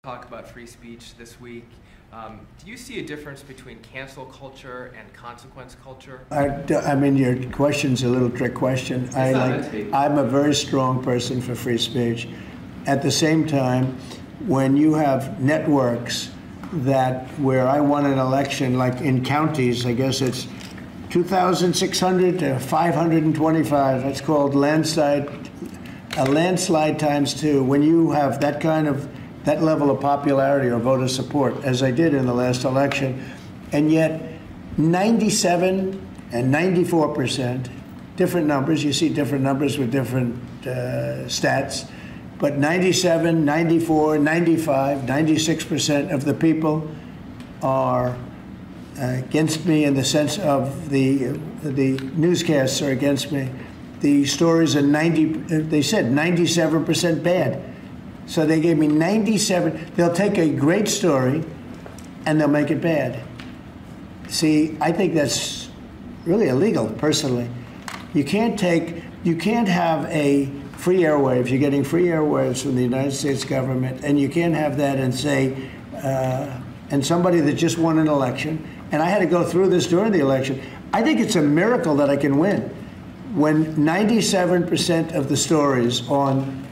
talk about free speech this week. Do you see a difference between cancel culture and consequence culture? I mean, your question's a little trick question. I'm a very strong person for free speech. At the same time, when you have networks where I won an election, like in counties, I guess it's 2,600 to 525. That's called landslide. A landslide times two. When you have that level of popularity or voter support, as I did in the last election, and yet 97 and 94%, different numbers. You see different numbers with different stats. But 97, 94, 95, 96% of the people are against me in the sense of the newscasts are against me. The stories are they said 97% bad. So they gave me 97. They'll take a great story and they'll make it bad. See, I think that's really illegal, personally. You can't have a free airwaves. You're getting free airwaves from the United States government, and you can't have that and say, and somebody that just won an election, and I had to go through this during the election. I think it's a miracle that I can win. When 97% of the stories on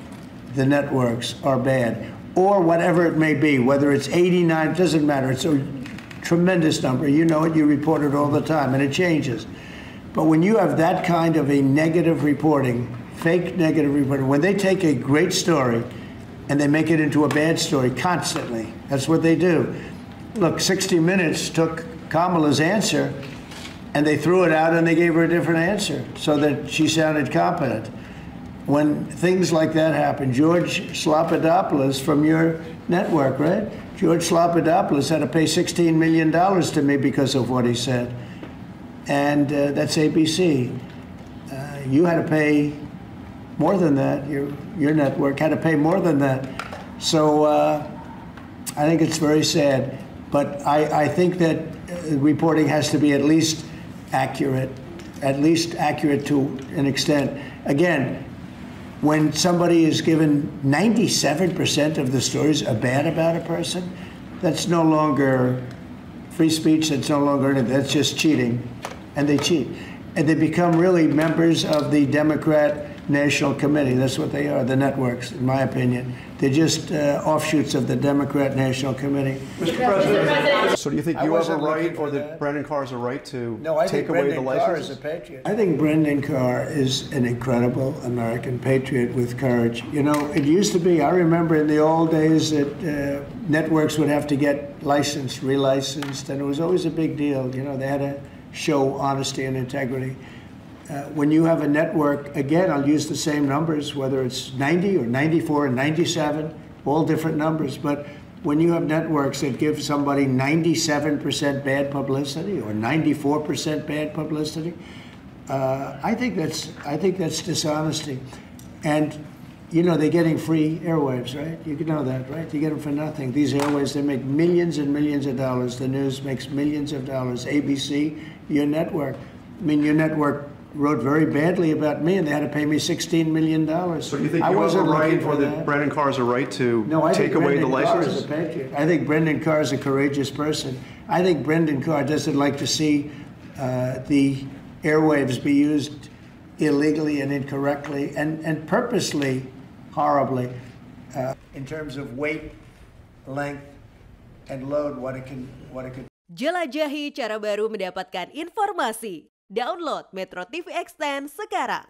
the networks are bad, or whatever it may be, whether it's 89, it doesn't matter. It's a tremendous number. You know it, you report it all the time, and it changes. But when you have that kind of a negative reporting, fake negative reporting, when they take a great story and they make it into a bad story constantly, that's what they do. Look, 60 Minutes took Kamala's answer and they threw it out and they gave her a different answer so that she sounded competent. When things like that happen, George Slopadopoulos from your network, right? George Slopadopoulos had to pay $16 million to me because of what he said. And that's ABC. You had to pay more than that. Your network had to pay more than that. So I think it's very sad. But I think that reporting has to be at least accurate to an extent. Again, when somebody is given 97% of the stories are bad about a person, that's no longer free speech, that's no longer anything, that's just cheating. And they cheat. And they become really members of the Democrat National Committee. That's what they are, the networks, in my opinion. They're just offshoots of the Democrat National Committee. Mr. President. So do you think you have a right, or that Brendan Carr has a right to take away the licenses? No, I think Brendan Carr is a patriot. I think Brendan Carr is an incredible American patriot with courage. You know, it used to be, I remember in the old days that networks would have to get licensed, relicensed, and it was always a big deal. You know, they had to show honesty and integrity. When you have a network, again, I'll use the same numbers, whether it's 90 or 94 and 97, all different numbers. But when you have networks that give somebody 97% bad publicity or 94% bad publicity, I think that's dishonesty. And you know, they're getting free airwaves, right? You know that, right? You get them for nothing. These airwaves, they make millions and millions of dollars. The news makes millions of dollars. ABC, your network. I mean, your network wrote very badly about me, and they had to pay me $16 million. So do you think you have a right, or that Brendan Carr has a right to take away the licenses? No, I think Brendan Carr is a patriot. I think Brendan Carr is a courageous person. I think Brendan Carr doesn't like to see the airwaves be used illegally and incorrectly and purposely horribly in terms of weight, length, and load, what it can. Jelajahi cara baru mendapatkan informasi. Download MetroTV Extend sekarang.